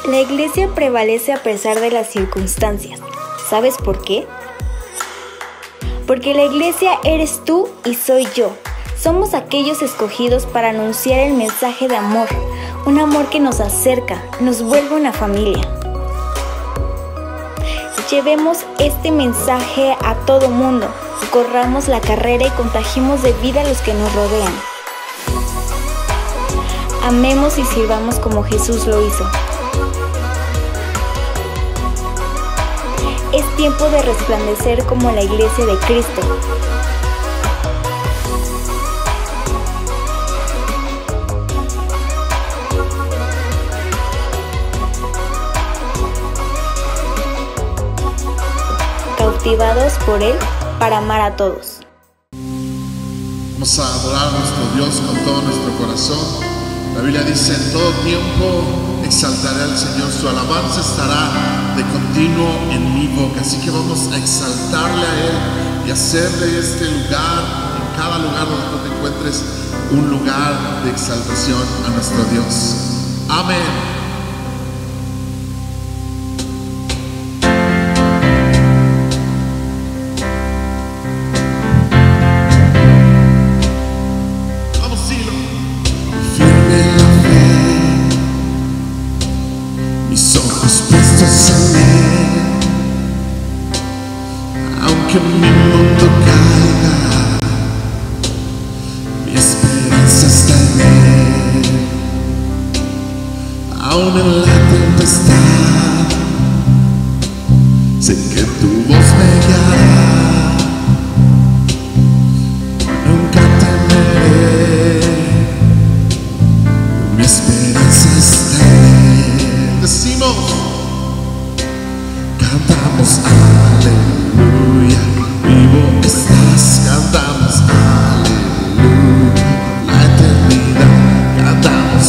La iglesia prevalece a pesar de las circunstancias. ¿Sabes por qué? Porque la iglesia eres tú y soy yo. Somos aquellos escogidos para anunciar el mensaje de amor, un amor que nos acerca, nos vuelve una familia. Llevemos este mensaje a todo mundo, corramos la carrera y contagiemos de vida a los que nos rodean. Amemos y sirvamos como Jesús lo hizo. Es tiempo de resplandecer como la iglesia de Cristo. Cautivados por Él para amar a todos. Vamos a adorar a nuestro Dios con todo nuestro corazón. La Biblia dice: en todo tiempo exaltaré al Señor, su alabanza estará de continuo en mi boca. Así que vamos a exaltarle a Él y hacer de este lugar, en cada lugar donde tú te encuentres, un lugar de exaltación a nuestro Dios. Amén. Que mi mundo caiga, mi esperanza está en Él. Aún en la tempestad, sé que tu voz me guiará. Nunca temeré, mi esperanza está en Él. Decimos, cantamos aleluya. Vivo estás, cantamos aleluya. La eternidad, cantamos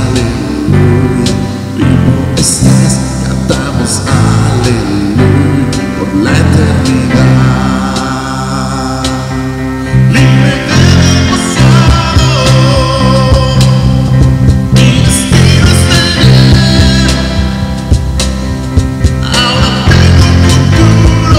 aleluya. Vivo estás, cantamos aleluya. Por la eternidad, libre del pasado, mi destino está en Él. Ahora tengo un futuro.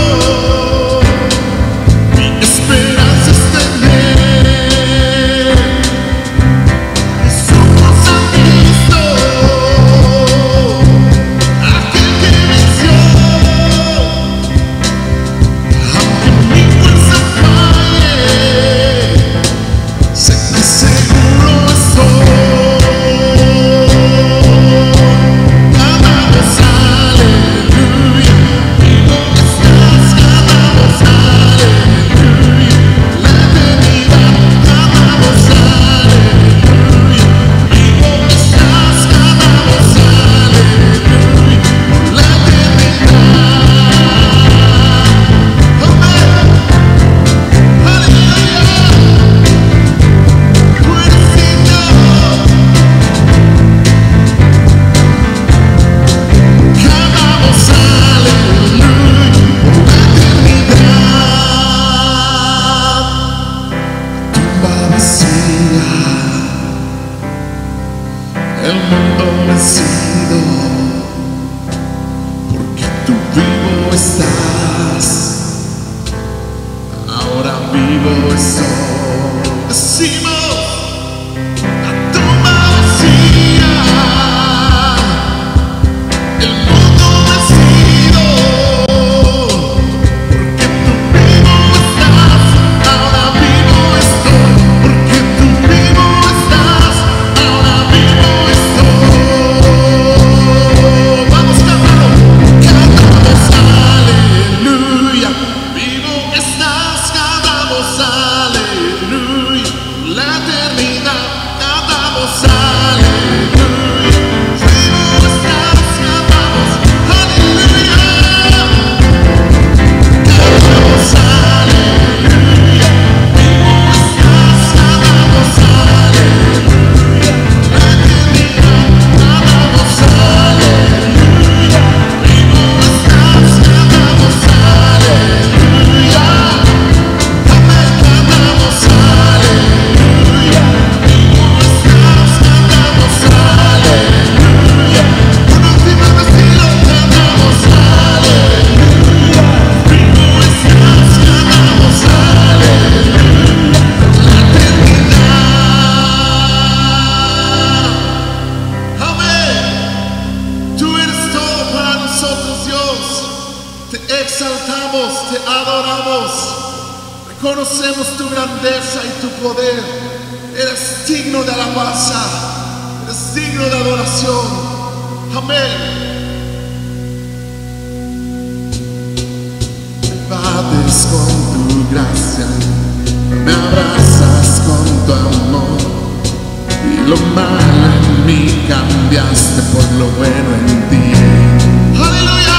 El mundo vencido, porque tú vivo estás. Ahora vivo estoy. Decimos, la tumba vacía, el mundo vencido, porque tú vivo estás. Ahora vivo estoy, porque tú vivo estás. Ahora vivo estoy. Vamos cantando, cantamos aleluya. Vivo estás, cantamos aleluya. Conocemos tu grandeza y tu poder. Eres digno de alabanza, eres digno de adoración. Amén. Me invades con tu gracia, me abrazas con tu amor, y lo malo en mí cambiaste por lo bueno en ti. ¡Aleluya!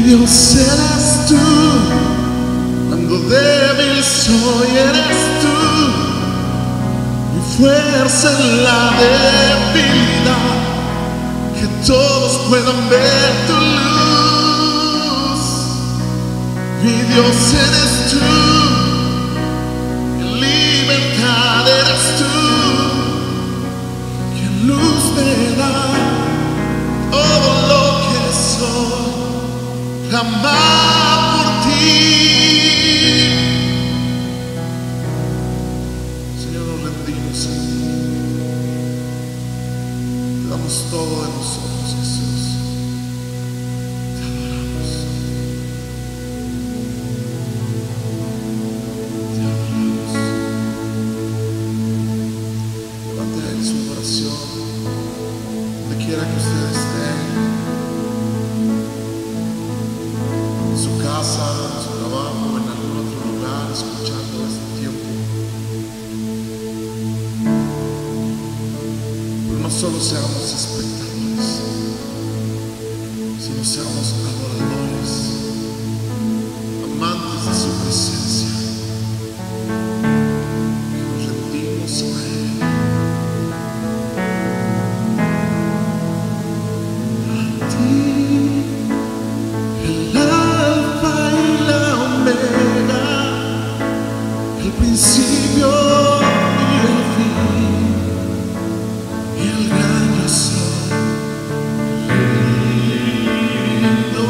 Dios eres tú, cuando débil soy eres tú, mi fuerza en la debilidad, que todos puedan ver tu luz. Mi Dios eres tú, mi libertad eres tú, que luz me da. Oh, clamar por ti. Señor, nos rendimos a ti. Te damos todo de nosotros, Jesús. Te adoramos. Te adoramos. Levante a Él su oración, donde quiera que usted esté, en su casa, en su trabajo, en algún otro lugar, escuchando este tiempo. Pero no solo seamos espectadores, sino seamos adoradores, amantes de su presencia, que nos rendimos a Él. El alfa y la omega, el principio y el fin, y el gran yo soy, lindo.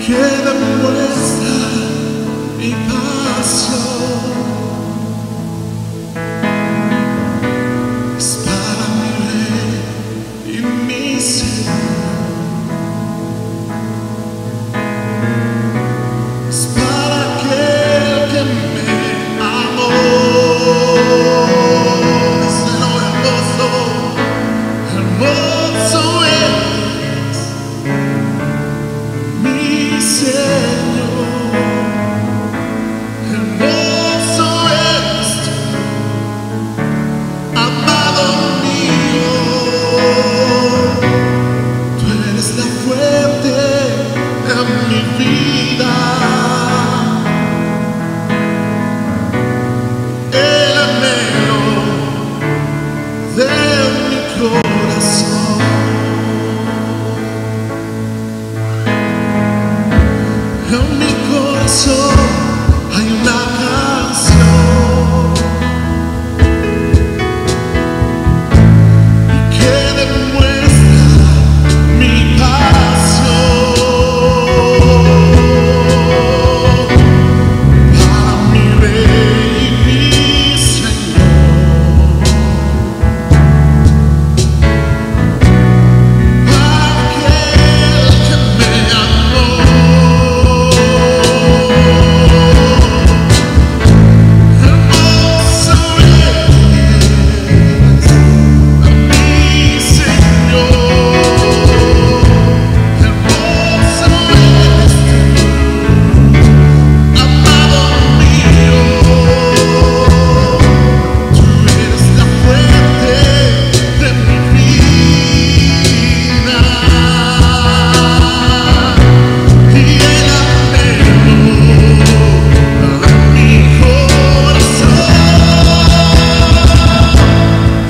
que demuestra mi pasión. Es para mi Rey y mi Señor. Es para aquel que me amó. Díselo, hermoso, hermoso es mi Señor. Hermoso es tú, amado mío. Tú eres la fuente de mi vida, el anhelo de mi corazón. En mi corazón hay una canción que demuestra mi pasión para mi Rey y mi Señor, para aquel que me amó. Hermoso es mi Señor. Hermoso es tú, amado mío. Tú eres la fuente de mi vida y el anhelo de mi corazón.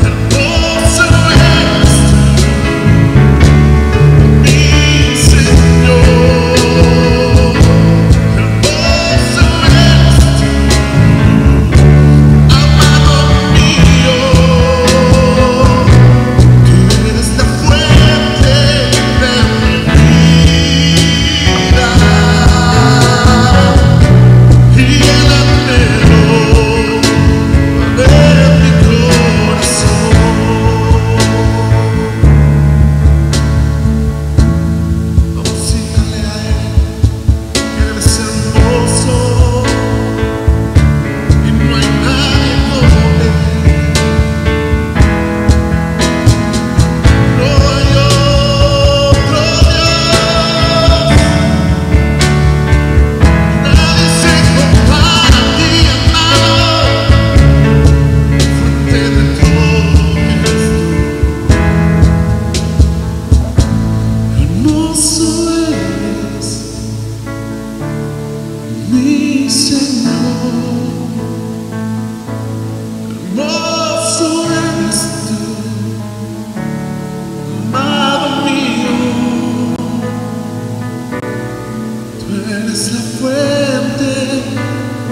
Hermoso es tú, mi Señor. Hermoso es tú, amado mío. Tú eres la fuente de mi vida y el anhelo de mi corazón. Vamos, sígale a Él, que Él es hermoso y no hay nadie como Él. No hay otro Dios, nadie se compara a ti, amado, fuente de todo eres tú. Hermoso es mi Señor. Hermoso eres tú, amado mío. Tú eres la fuente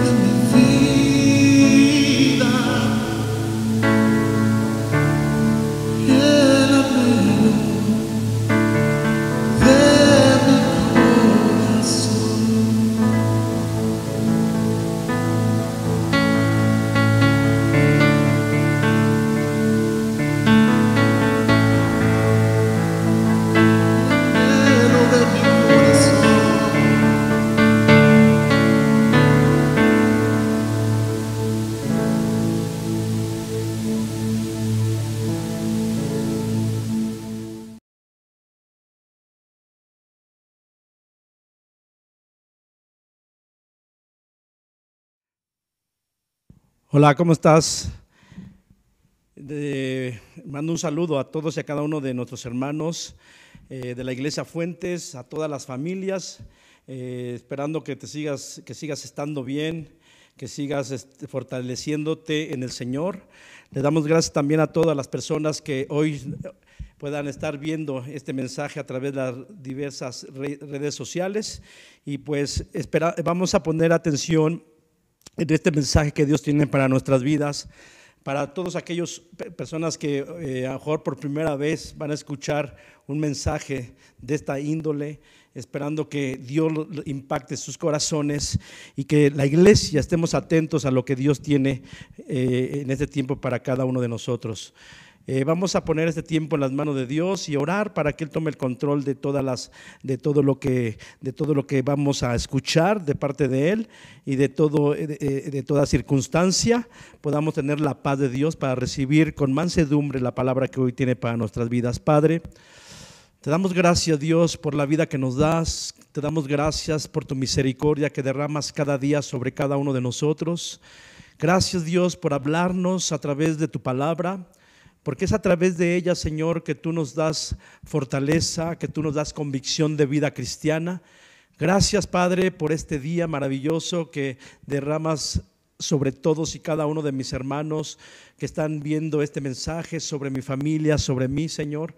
de mi vida y el anhelo de mi corazón. Anhelo de mi corazón. Hola, ¿cómo estás? Mando un saludo a todos y a cada uno de nuestros hermanos de la Iglesia Fuentes, a todas las familias, esperando que sigas estando bien, que sigas fortaleciéndote en el Señor. Le damos gracias también a todas las personas que hoy puedan estar viendo este mensaje a través de las diversas redes sociales, y pues vamos a poner atención en este mensaje que Dios tiene para nuestras vidas, para todas aquellas personas que a lo mejor por primera vez van a escuchar un mensaje de esta índole. esperando que Dios impacte sus corazones y que la iglesia estemos atentos a lo que Dios tiene en este tiempo para cada uno de nosotros. Vamos a poner este tiempo en las manos de Dios y orar para que Él tome el control de todo lo que vamos a escuchar de parte de Él, y de toda circunstancia podamos tener la paz de Dios para recibir con mansedumbre la palabra que hoy tiene para nuestras vidas. Padre, te damos gracias, Dios, por la vida que nos das. Te damos gracias por tu misericordia que derramas cada día sobre cada uno de nosotros. Gracias, Dios, por hablarnos a través de tu palabra, porque es a través de ella, Señor, que tú nos das fortaleza, que tú nos das convicción de vida cristiana. Gracias, Padre, por este día maravilloso que derramas sobre todos y cada uno de mis hermanos que están viendo este mensaje, sobre mi familia, sobre mí, Señor.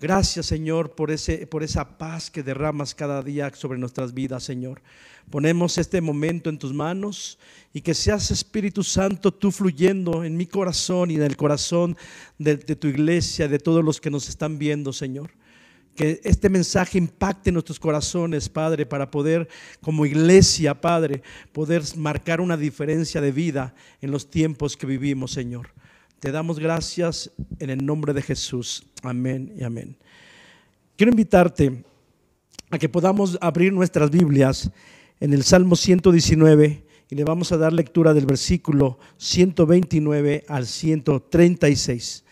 Gracias, Señor, por esa paz que derramas cada día sobre nuestras vidas, Señor. Ponemos este momento en tus manos y que seas, Espíritu Santo, tú fluyendo en mi corazón y en el corazón de tu iglesia, de todos los que nos están viendo, Señor. Que este mensaje impacte nuestros corazones, Padre, para poder, como iglesia, Padre, poder marcar una diferencia de vida en los tiempos que vivimos, Señor. Te damos gracias en el nombre de Jesús. Amén y amén. Quiero invitarte a que podamos abrir nuestras Biblias en el Salmo 119 y le vamos a dar lectura del versículo 129 al 136.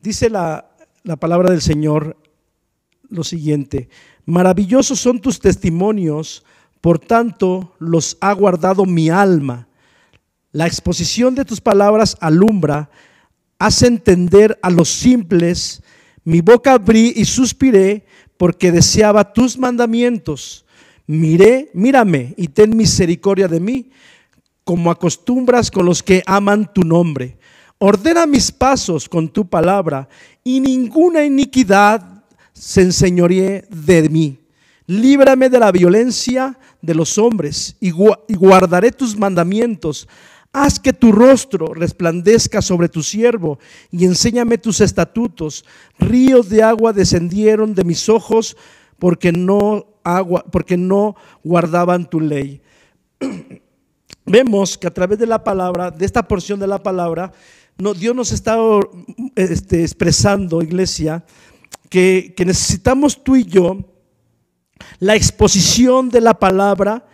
Dice la palabra del Señor lo siguiente: maravillosos son tus testimonios, por tanto los ha guardado mi alma. La exposición de tus palabras alumbra, hace entender a los simples. Mi boca abrí y suspiré, porque deseaba tus mandamientos. Mírame y ten misericordia de mí, como acostumbras con los que aman tu nombre. Ordena mis pasos con tu palabra, y ninguna iniquidad se enseñoree de mí. Líbrame de la violencia de los hombres, y guardaré tus mandamientos. Haz que tu rostro resplandezca sobre tu siervo, y enséñame tus estatutos. Ríos de agua descendieron de mis ojos, porque no guardaban tu ley. Vemos que a través de la palabra, de esta porción de la palabra, Dios nos está expresando, iglesia, que necesitamos tú y yo la exposición de la palabra,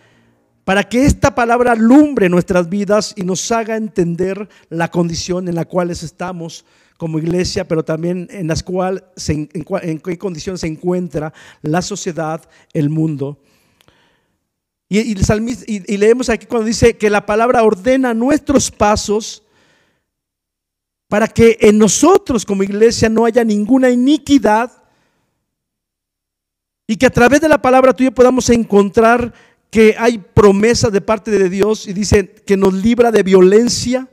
para que esta palabra alumbre nuestras vidas y nos haga entender la condición en la cual estamos como iglesia, pero también en qué condición se encuentra la sociedad, el mundo. Y leemos aquí cuando dice que la palabra ordena nuestros pasos, para que en nosotros como iglesia no haya ninguna iniquidad, y que a través de la palabra tuya podamos encontrar que hay promesas de parte de Dios, y dice que nos libra de violencia.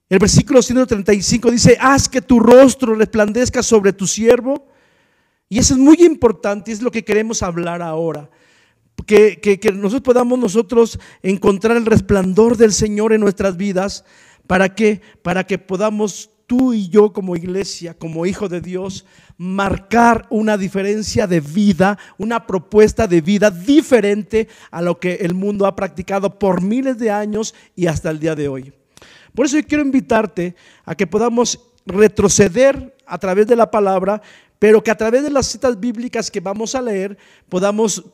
El versículo 135 dice: haz que tu rostro resplandezca sobre tu siervo. Y eso es muy importante, es lo que queremos hablar ahora. Que nosotros podamos encontrar el resplandor del Señor en nuestras vidas. ¿Para qué? Para que podamos tú y yo como iglesia, como hijo de Dios, marcar una diferencia de vida, una propuesta de vida diferente a lo que el mundo ha practicado por miles de años y hasta el día de hoy. Por eso yo quiero invitarte a que podamos retroceder a través de la palabra, pero que a través de las citas bíblicas que vamos a leer podamos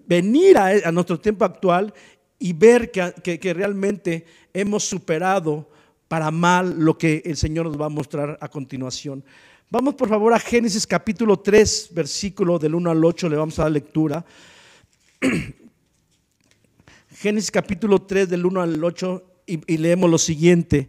venir a nuestro tiempo actual y ver que realmente hemos superado para mal lo que el Señor nos va a mostrar a continuación. Vamos por favor a Génesis capítulo 3, versículo del 1 al 8, le vamos a dar lectura. Génesis capítulo 3 del 1 al 8 y leemos lo siguiente: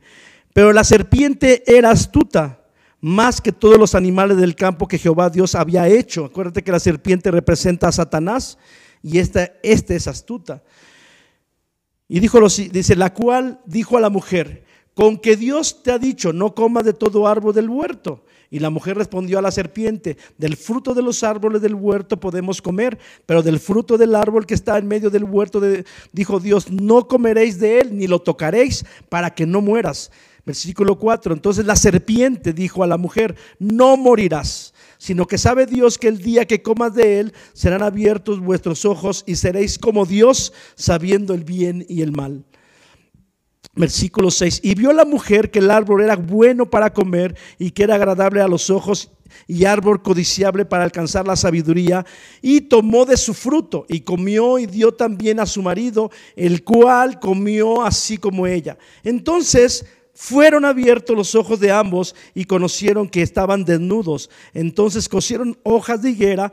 pero la serpiente era astuta más que todos los animales del campo que Jehová Dios había hecho. Acuérdate que la serpiente representa a Satanás y esta es astuta. Y dice, la cual dijo a la mujer: con que Dios te ha dicho, no comas de todo árbol del huerto. Y la mujer respondió a la serpiente: del fruto de los árboles del huerto podemos comer, pero del fruto del árbol que está en medio del huerto, dijo Dios, no comeréis de él, ni lo tocaréis, para que no mueras. Versículo 4, entonces la serpiente dijo a la mujer: no morirás, sino que sabe Dios que el día que comas de él serán abiertos vuestros ojos y seréis como Dios, sabiendo el bien y el mal. Versículo 6. Y vio la mujer que el árbol era bueno para comer y que era agradable a los ojos y árbol codiciable para alcanzar la sabiduría, y tomó de su fruto y comió y dio también a su marido, el cual comió así como ella. Entonces fueron abiertos los ojos de ambos y conocieron que estaban desnudos. Entonces cosieron hojas de higuera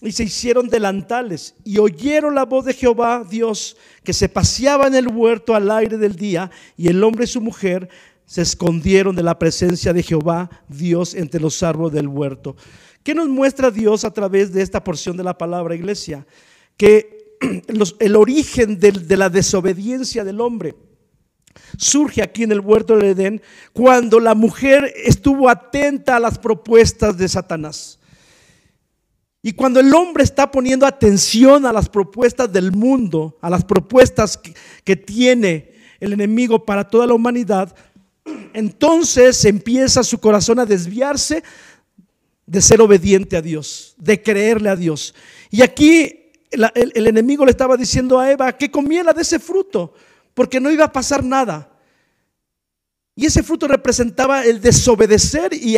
y se hicieron delantales, y oyeron la voz de Jehová Dios que se paseaba en el huerto al aire del día, y el hombre y su mujer se escondieron de la presencia de Jehová Dios entre los árboles del huerto. ¿Qué nos muestra Dios a través de esta porción de la palabra, iglesia? Que el origen de la desobediencia del hombre surge aquí en el huerto del Edén, cuando la mujer estuvo atenta a las propuestas de Satanás. Y cuando el hombre está poniendo atención a las propuestas del mundo, a las propuestas que tiene el enemigo para toda la humanidad, entonces empieza su corazón a desviarse de ser obediente a Dios, de creerle a Dios. Y aquí el enemigo le estaba diciendo a Eva que comiera de ese fruto, porque no iba a pasar nada. Y ese fruto representaba el desobedecer y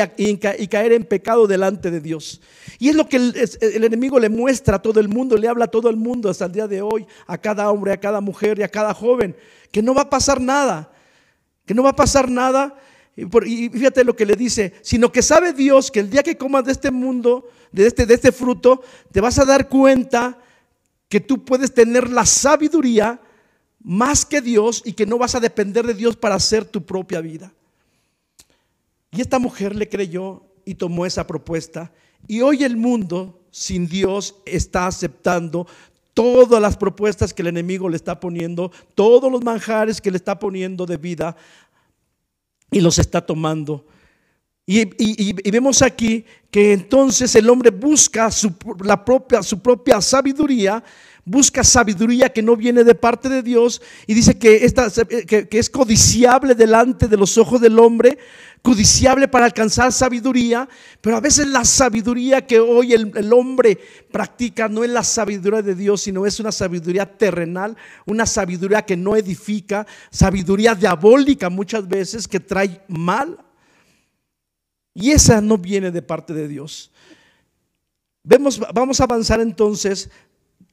caer en pecado delante de Dios. Y es lo que el enemigo le muestra a todo el mundo, le habla a todo el mundo hasta el día de hoy, a cada hombre, a cada mujer y a cada joven, que no va a pasar nada, que no va a pasar nada. Y fíjate lo que le dice, sino que sabe Dios que el día que comas de este mundo, de este fruto, te vas a dar cuenta que tú puedes tener la sabiduría más que Dios y que no vas a depender de Dios para hacer tu propia vida. Y esta mujer le creyó y tomó esa propuesta, y hoy el mundo sin Dios está aceptando todas las propuestas que el enemigo le está poniendo, todos los manjares que le está poniendo de vida, y los está tomando. Y vemos aquí que entonces el hombre busca su propia sabiduría, busca sabiduría que no viene de parte de Dios, y dice que es codiciable delante de los ojos del hombre, codiciable para alcanzar sabiduría. Pero a veces la sabiduría que hoy el hombre practica no es la sabiduría de Dios, sino es una sabiduría terrenal, una sabiduría que no edifica, sabiduría diabólica muchas veces, que trae mal, y esa no viene de parte de Dios. Vamos a avanzar entonces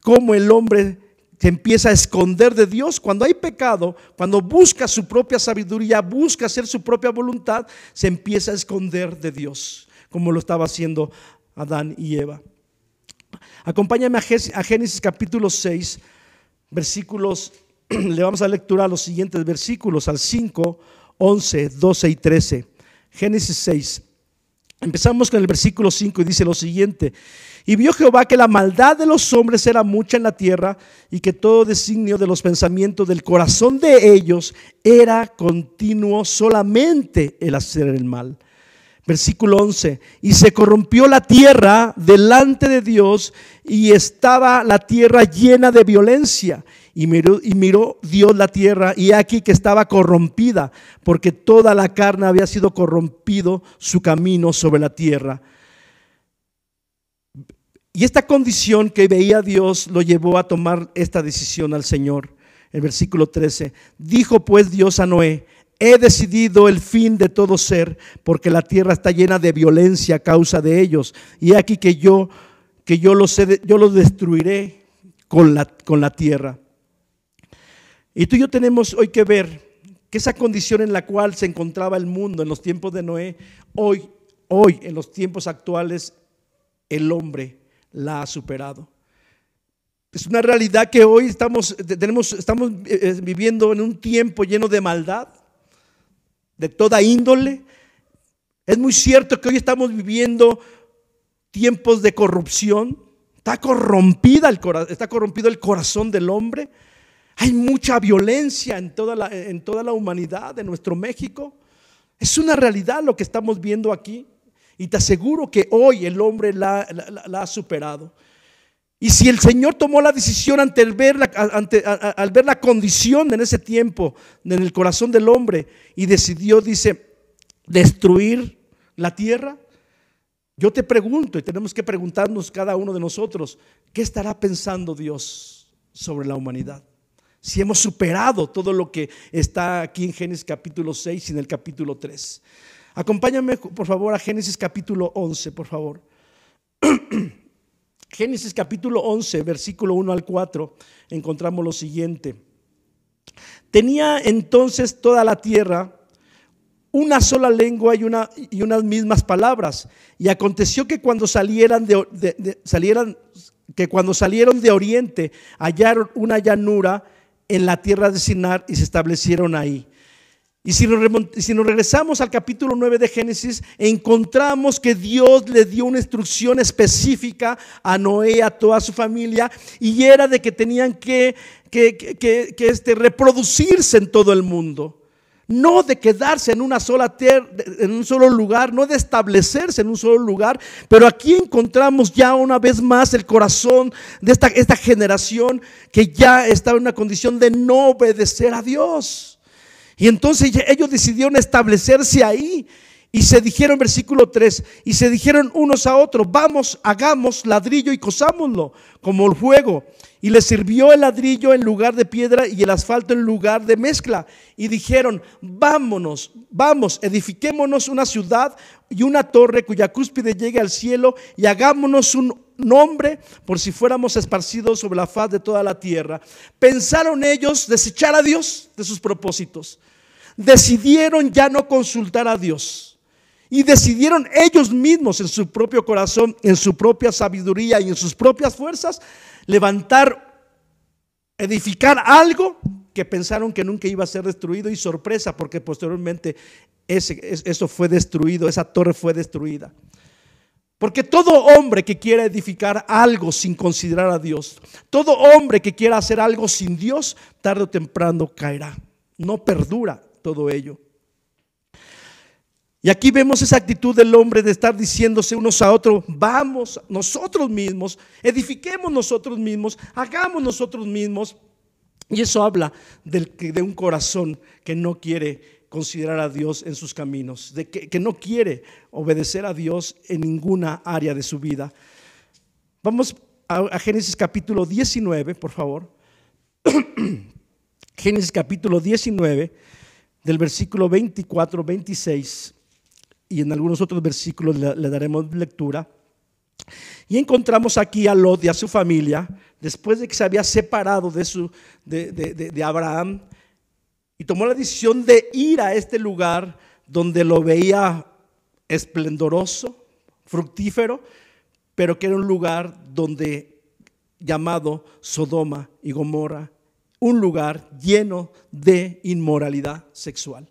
cómo el hombre se empieza a esconder de Dios. Cuando hay pecado, cuando busca su propia sabiduría, busca hacer su propia voluntad, se empieza a esconder de Dios, como lo estaba haciendo Adán y Eva. Acompáñame a Génesis capítulo 6, versículos, le vamos a lectura a los siguientes versículos, al 5, 11, 12 y 13. Génesis 6. Empezamos con el versículo 5 y dice lo siguiente: y vio Jehová que la maldad de los hombres era mucha en la tierra, y que todo designio de los pensamientos del corazón de ellos era continuo solamente el hacer el mal. Versículo 11: y se corrompió la tierra delante de Dios, y estaba la tierra llena de violencia. Y miró Dios la tierra, y aquí que estaba corrompida, porque toda la carne había sido corrompido su camino sobre la tierra. Y esta condición que veía Dios lo llevó a tomar esta decisión al Señor. El versículo 13: dijo pues Dios a Noé: he decidido el fin de todo ser, porque la tierra está llena de violencia a causa de ellos. Y aquí que yo los destruiré con la tierra. Y tú y yo tenemos hoy que ver que esa condición en la cual se encontraba el mundo en los tiempos de Noé, hoy en los tiempos actuales, el hombre la ha superado. Es una realidad que hoy estamos viviendo en un tiempo lleno de maldad, de toda índole. Es muy cierto que hoy estamos viviendo tiempos de corrupción. Está corrompido el corazón del hombre. Hay mucha violencia en toda la humanidad de nuestro México. Es una realidad lo que estamos viendo aquí. Y te aseguro que hoy el hombre la ha superado. Y si el Señor tomó la decisión al ver la condición en ese tiempo en el corazón del hombre, y decidió, dice, destruir la tierra, Yo te pregunto, y tenemos que preguntarnos cada uno de nosotros, ¿qué estará pensando Dios sobre la humanidad? Si hemos superado todo lo que está aquí en Génesis capítulo 6 y en el capítulo 3. Acompáñame por favor a Génesis capítulo 11, por favor. Génesis capítulo 11, versículo 1 al 4, encontramos lo siguiente. Tenía entonces toda la tierra una sola lengua y unas mismas palabras. Y aconteció que cuando salieron de oriente, hallaron una llanura en la tierra de Sinar y se establecieron ahí. Y si nos regresamos al capítulo 9 de Génesis, encontramos que Dios le dio una instrucción específica a Noé y a toda su familia, y era de que tenían que reproducirse en todo el mundo. No de quedarse en una sola en un solo lugar, no de establecerse en un solo lugar. Pero aquí encontramos ya una vez más el corazón de esta generación que ya estaba en una condición de no obedecer a Dios. Y entonces ellos decidieron establecerse ahí. Y se dijeron, versículo 3, y se dijeron unos a otros: vamos, hagamos ladrillo y cosámoslo como el fuego. Y les sirvió el ladrillo en lugar de piedra y el asfalto en lugar de mezcla. Y dijeron: vamos, edifiquémonos una ciudad y una torre cuya cúspide llegue al cielo, y hagámonos un nombre por si fuéramos esparcidos sobre la faz de toda la tierra. Pensaron ellos desechar a Dios de sus propósitos. Decidieron ya no consultar a Dios. Y decidieron ellos mismos en su propio corazón, en su propia sabiduría y en sus propias fuerzas, edificar algo que pensaron que nunca iba a ser destruido. Y sorpresa, porque posteriormente eso fue destruido, esa torre fue destruida. Porque todo hombre que quiera edificar algo sin considerar a Dios, todo hombre que quiera hacer algo sin Dios, tarde o temprano caerá. No perdura todo ello. Y aquí vemos esa actitud del hombre de estar diciéndose unos a otros: vamos nosotros mismos, edifiquemos nosotros mismos, hagamos nosotros mismos. Y eso habla de un corazón que no quiere considerar a Dios en sus caminos, de que no quiere obedecer a Dios en ninguna área de su vida. Vamos a Génesis capítulo 19, por favor. Génesis capítulo 19, del versículo 24, 26. Y en algunos otros versículos le daremos lectura. Y encontramos aquí a Lot y a su familia, después de que se había separado de Abraham, y tomó la decisión de ir a este lugar donde lo veía esplendoroso, fructífero, pero que era un lugar llamado Sodoma y Gomorra, un lugar lleno de inmoralidad sexual.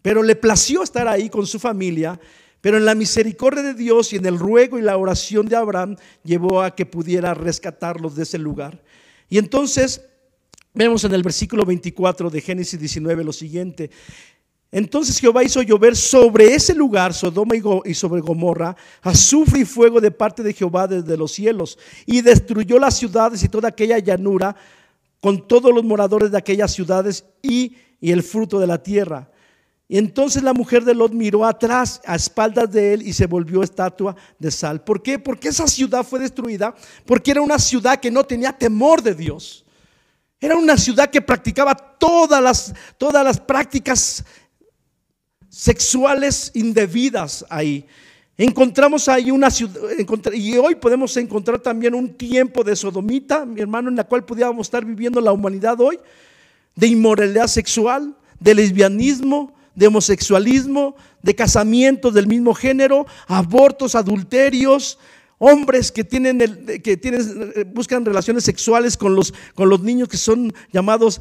Pero le plació estar ahí con su familia, pero en la misericordia de Dios y en el ruego y la oración de Abraham llevó a que pudiera rescatarlos de ese lugar. Y entonces vemos en el versículo 24 de Génesis 19 lo siguiente: entonces Jehová hizo llover sobre ese lugar, Sodoma y sobre Gomorra, azufre y fuego de parte de Jehová desde los cielos, y destruyó las ciudades y toda aquella llanura con todos los moradores de aquellas ciudades y el fruto de la tierra. Y entonces la mujer de Lot miró atrás a espaldas de él y se volvió estatua de sal. ¿Por qué? Porque esa ciudad fue destruida, porque era una ciudad que no tenía temor de Dios. Era una ciudad que practicaba todas las prácticas sexuales indebidas ahí. Encontramos ahí una ciudad, y hoy podemos encontrar también un tiempo de sodomita, mi hermano, en la cual pudiéramos estar viviendo la humanidad hoy, de inmoralidad sexual, de lesbianismo, de homosexualismo, de casamientos del mismo género, abortos, adulterios, hombres que buscan relaciones sexuales con los niños que son llamados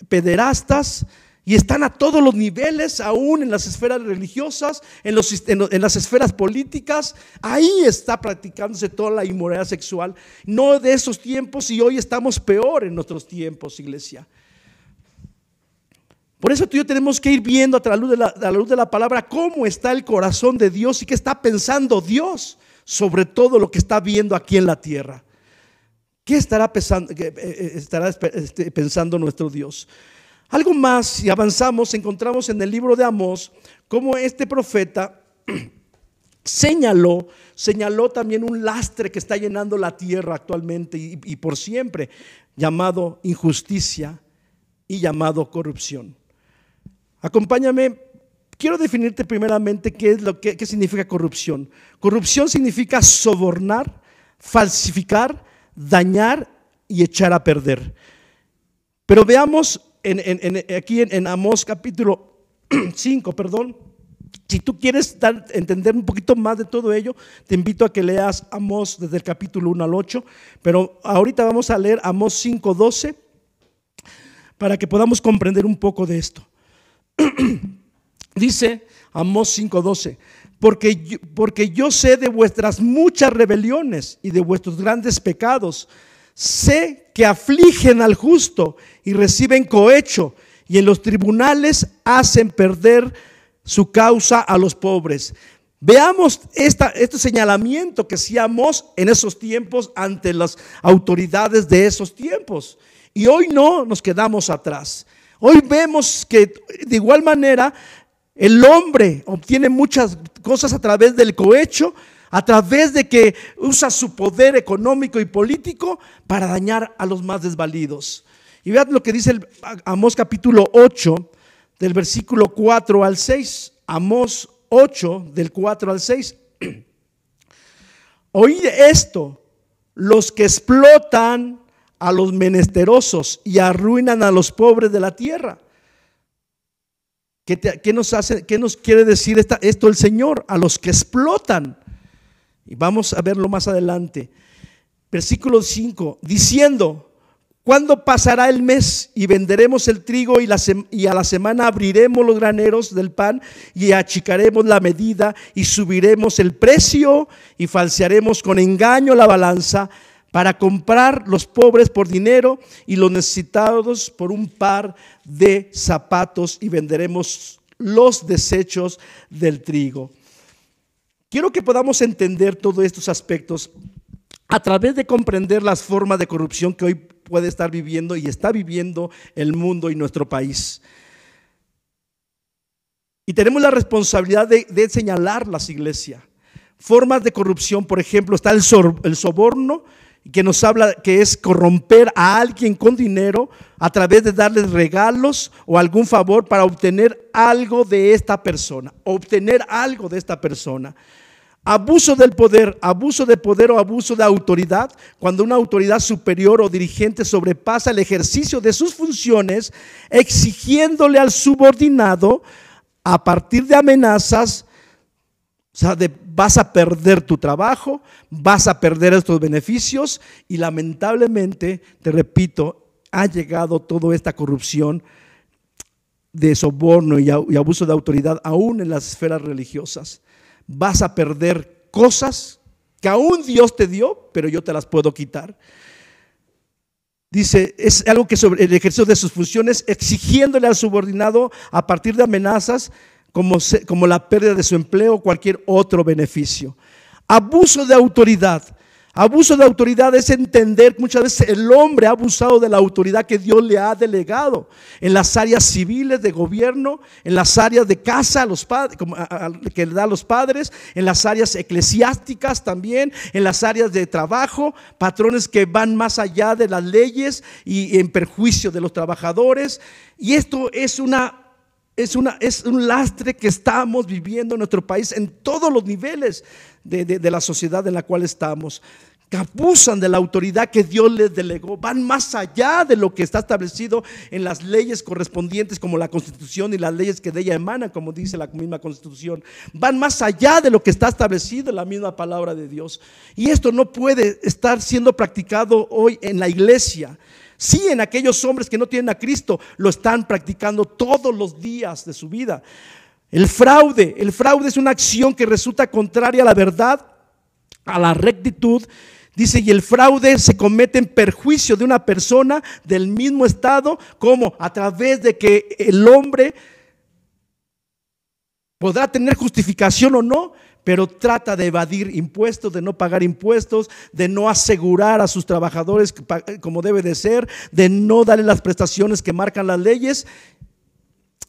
pederastas, y están a todos los niveles, aún en las esferas religiosas, en las esferas políticas. Ahí está practicándose toda la inmoralidad sexual. No de esos tiempos, y hoy estamos peor en nuestros tiempos, iglesia. Por eso tú y yo tenemos que ir viendo a la luz de la palabra cómo está el corazón de Dios y qué está pensando Dios sobre todo lo que está viendo aquí en la tierra. ¿Qué estará pensando nuestro Dios? Algo más, si avanzamos, encontramos en el libro de Amós cómo este profeta señaló también un lastre que está llenando la tierra actualmente y por siempre, llamado injusticia y llamado corrupción. Acompáñame, quiero definirte primeramente qué significa corrupción. Corrupción significa sobornar, falsificar, dañar y echar a perder. Pero veamos aquí en Amós capítulo 5, si tú quieres entender un poquito más de todo ello, te invito a que leas Amós desde el capítulo 1 al 8, pero ahorita vamos a leer Amós 5:12 para que podamos comprender un poco de esto. Dice Amós 5:12, porque yo sé de vuestras muchas rebeliones y de vuestros grandes pecados. Sé que afligen al justo y reciben cohecho, y en los tribunales hacen perder su causa a los pobres. Veamos este señalamiento que hacíamos en esos tiempos ante las autoridades de esos tiempos. Y hoy no nos quedamos atrás. Hoy vemos que de igual manera el hombre obtiene muchas cosas a través del cohecho, a través de que usa su poder económico y político para dañar a los más desvalidos. Y vean lo que dice Amós capítulo 8, del versículo 4 al 6. Amós 8, del 4 al 6. Oíd esto, los que explotan a los menesterosos y arruinan a los pobres de la tierra. ¿Qué nos quiere decir esto el Señor? A los que explotan. Y vamos a verlo más adelante. Versículo 5, diciendo: ¿cuándo pasará el mes y venderemos el trigo y a la semana abriremos los graneros del pan y achicaremos la medida y subiremos el precio y falsearemos con engaño la balanza para comprar los pobres por dinero y los necesitados por un par de zapatos y venderemos los desechos del trigo? Quiero que podamos entender todos estos aspectos a través de comprender las formas de corrupción que hoy puede estar viviendo y está viviendo el mundo y nuestro país. Y tenemos la responsabilidad de señalarlas, iglesia. Formas de corrupción, por ejemplo, está el soborno, que nos habla que es corromper a alguien con dinero a través de darles regalos o algún favor para obtener algo de esta persona. Abuso del poder o abuso de autoridad, cuando una autoridad superior o dirigente sobrepasa el ejercicio de sus funciones, exigiéndole al subordinado a partir de amenazas, o sea, vas a perder tu trabajo, vas a perder estos beneficios, y lamentablemente, te repito, ha llegado toda esta corrupción de soborno y abuso de autoridad aún en las esferas religiosas. Vas a perder cosas que aún Dios te dio, pero yo te las puedo quitar. Dice, es algo que sobre el ejercicio de sus funciones, exigiéndole al subordinado a partir de amenazas como la pérdida de su empleo o cualquier otro beneficio. Abuso de autoridad. Abuso de autoridad es entender que muchas veces el hombre ha abusado de la autoridad que Dios le ha delegado en las áreas civiles de gobierno, en las áreas de casa a los padres, que le da a los padres, en las áreas eclesiásticas también, en las áreas de trabajo, patrones que van más allá de las leyes y en perjuicio de los trabajadores. Y esto es un lastre que estamos viviendo en nuestro país en todos los niveles de la sociedad en la cual estamos, que abusan de la autoridad que Dios les delegó, van más allá de lo que está establecido en las leyes correspondientes como la Constitución y las leyes que de ella emanan, como dice la misma Constitución, van más allá de lo que está establecido en la misma palabra de Dios. Y esto no puede estar siendo practicado hoy en la iglesia. Sí, en aquellos hombres que no tienen a Cristo lo están practicando todos los días de su vida. El fraude es una acción que resulta contraria a la verdad, a la rectitud. Dice, y el fraude se comete en perjuicio de una persona del mismo estado, como a través de que el hombre podrá tener justificación o no, pero trata de evadir impuestos, de no pagar impuestos, de no asegurar a sus trabajadores como debe de ser, de no darle las prestaciones que marcan las leyes.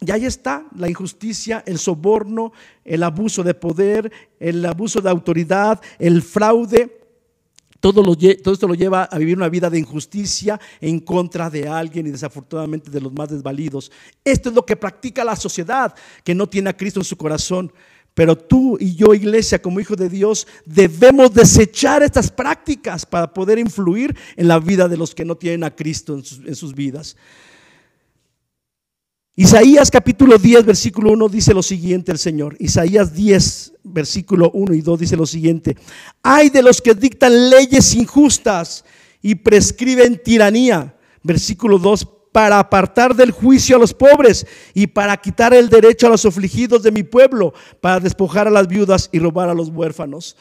Y ahí está la injusticia, el soborno, el abuso de poder, el abuso de autoridad, el fraude. Todo esto lo lleva a vivir una vida de injusticia en contra de alguien y desafortunadamente de los más desvalidos. Esto es lo que practica la sociedad que no tiene a Cristo en su corazón. Pero tú y yo, iglesia, como hijos de Dios, debemos desechar estas prácticas para poder influir en la vida de los que no tienen a Cristo en sus vidas. Isaías capítulo 10 versículo 1 dice lo siguiente el Señor. Isaías 10 versículo 1 y 2 dice lo siguiente: ay de los que dictan leyes injustas y prescriben tiranía. Versículo 2: para apartar del juicio a los pobres y para quitar el derecho a los afligidos de mi pueblo, para despojar a las viudas y robar a los huérfanos.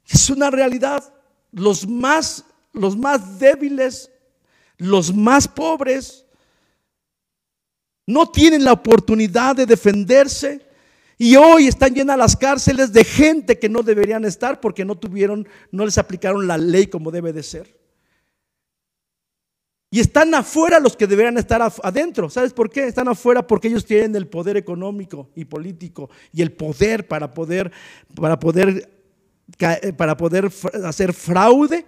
Es una realidad. Los más débiles, los más pobres, no tienen la oportunidad de defenderse y hoy están llenas las cárceles de gente que no deberían estar porque no les aplicaron la ley como debe de ser. Y están afuera los que deberían estar adentro. ¿Sabes por qué? Están afuera porque ellos tienen el poder económico y político y el poder para poder hacer fraude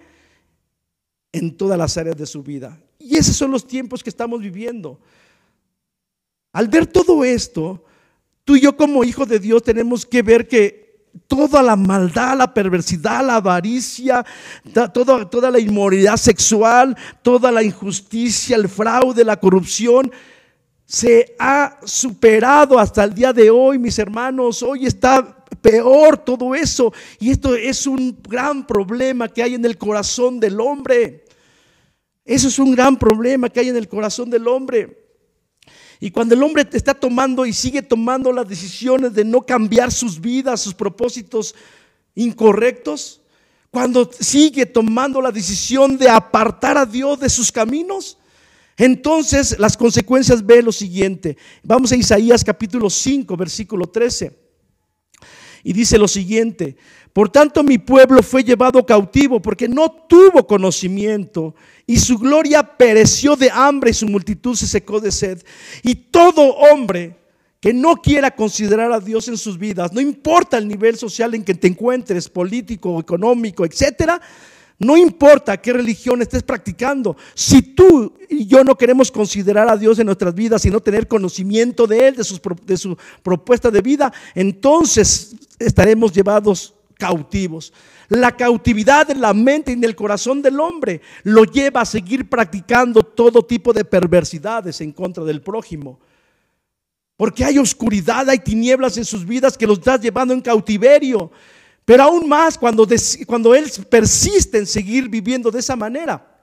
en todas las áreas de su vida. Y esos son los tiempos que estamos viviendo. Al ver todo esto, tú y yo como hijos de Dios tenemos que ver que toda la maldad, la perversidad, la avaricia, toda la inmoralidad sexual, toda la injusticia, el fraude, la corrupción, se ha superado hasta el día de hoy, mis hermanos. Hoy está peor todo eso, y esto es un gran problema que hay en el corazón del hombre. Eso es un gran problema que hay en el corazón del hombre. Y cuando el hombre está tomando y sigue tomando las decisiones de no cambiar sus vidas, sus propósitos incorrectos, cuando sigue tomando la decisión de apartar a Dios de sus caminos, entonces las consecuencias ve lo siguiente. Vamos a Isaías capítulo 5 versículo 13 y dice lo siguiente: por tanto mi pueblo fue llevado cautivo porque no tuvo conocimiento, y su gloria pereció de hambre y su multitud se secó de sed. Y todo hombre que no quiera considerar a Dios en sus vidas, no importa el nivel social en que te encuentres, político, económico, etcétera, no importa qué religión estés practicando, si tú y yo no queremos considerar a Dios en nuestras vidas y no tener conocimiento de Él, de su propuesta de vida, entonces estaremos llevados cautivos. La cautividad en la mente y en el corazón del hombre lo lleva a seguir practicando todo tipo de perversidades en contra del prójimo, porque hay oscuridad, hay tinieblas en sus vidas que los está llevando en cautiverio. Pero aún más cuando él persiste en seguir viviendo de esa manera,